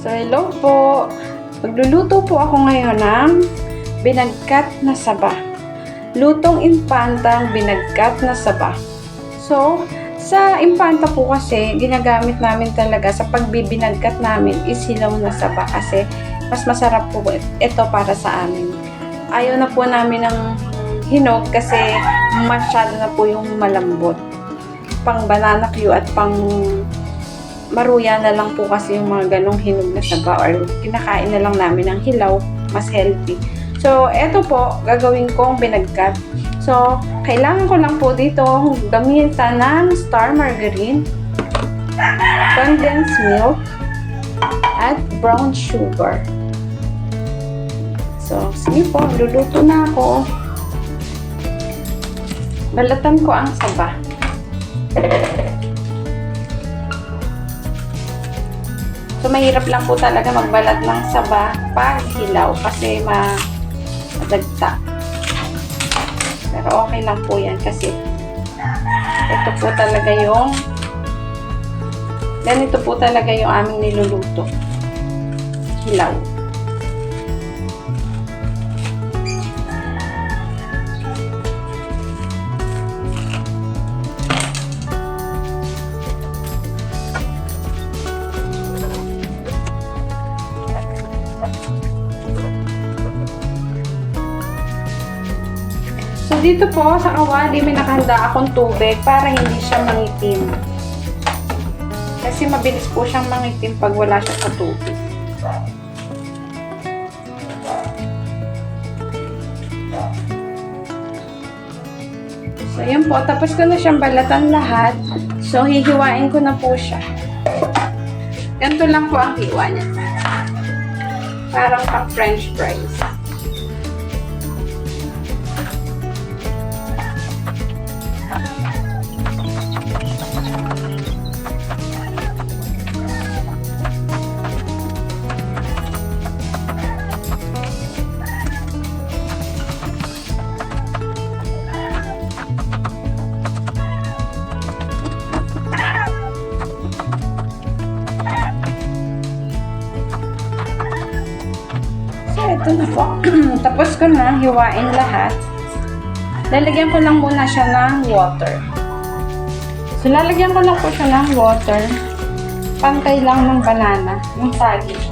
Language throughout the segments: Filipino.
So, hello po. Magluluto po ako ngayon ng binagkat na saba. Lutong impantang binagkat na saba. So, sa impanta po kasi, ginagamit namin talaga sa pagbibinagkat namin is hilaw na saba kasi mas masarap po ito para sa amin. Ayaw na po namin ng hinog kasi masyado na po yung malambot. Pang banana Q at pang maruya na lang po kasi yung mga ganong hinog na saba or kinakain na lang namin ng hilaw, mas healthy. So, eto po, gagawin kong binagkat. So, kailangan ko lang po dito gamitan ng star margarine, condensed milk, at brown sugar. So, sige po, luluto na ako. Balatan ko ang saba. So, mahirap lang po talaga magbalat ng saba pag hilaw kasi madagta. Pero okay lang po yan kasi ito po talaga yung ganito po talaga yung aming niluluto. Hilaw. So, dito po sa kawali, may nakahanda akong tubig para hindi siya mangitim. Kasi mabilis po siyang mangitim pag wala siya sa tubig. So, yun po. Tapos ko na siyang balatan lahat. So, hihiwain ko na po siya. Ganito lang po ang hiwa niya. Parang pang French fries. Ito na po. Tapos ko na hiwain lahat. Lalagyan ko lang muna siya ng water. So, lalagyan ko lang po siya ng water. Pantay lang ng banana, ng saging.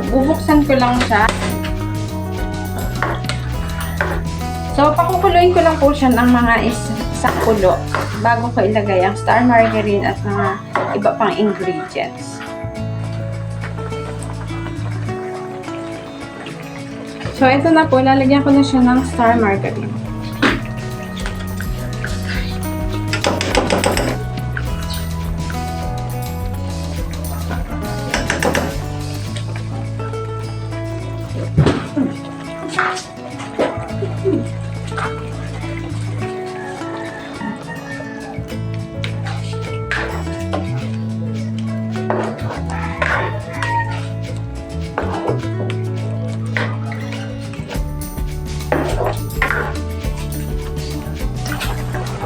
Bubuksan ko lang siya. So, pakukuluin ko lang po siya ng mga isang kulo bago ko ilagay ang star margarine at mga iba pang ingredients. So, ito na po. Lalagyan ko na siya ng star margarine.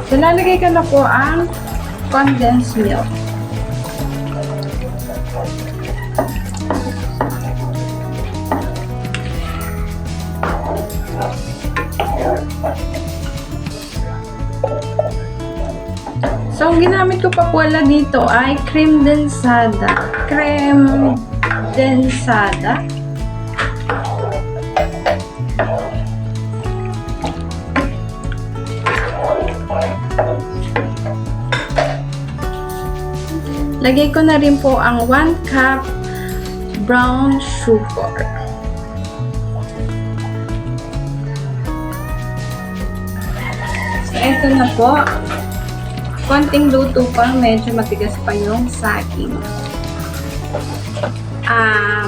So, lalagay ko na po ang condensed milk. So, ang ginamit ko pa pala dito ay cream densada. Cream densada. Lagay ko na rin po ang 1 cup brown sugar. So, ito na po. Konting luto pa, medyo matigas pa yung saging.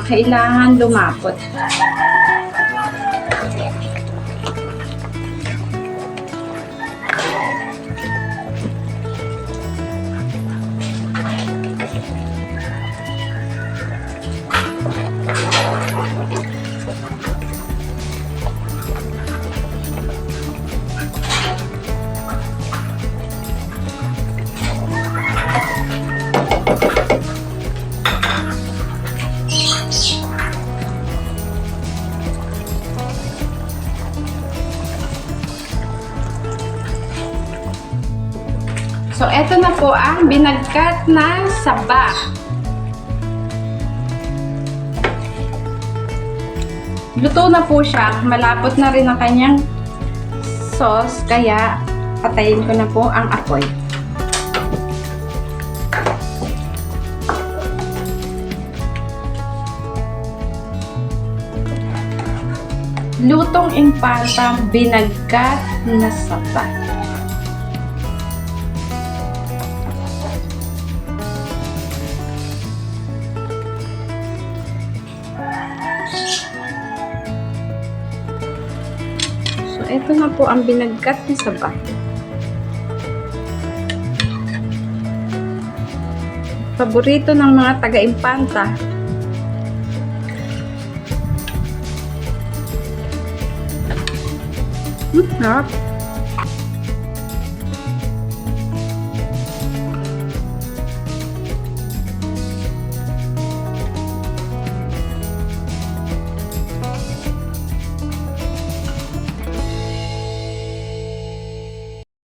Kailangan lumapot. So, eto na po ang binagkat na saba. Luto na po siya. Malapot na rin ang kanyang sauce, kaya patayin ko na po ang apoy. Lutong impantang binagkat na saba. So, ito na po ang binagkat na saba. Paborito ng mga taga-impanta. Harap.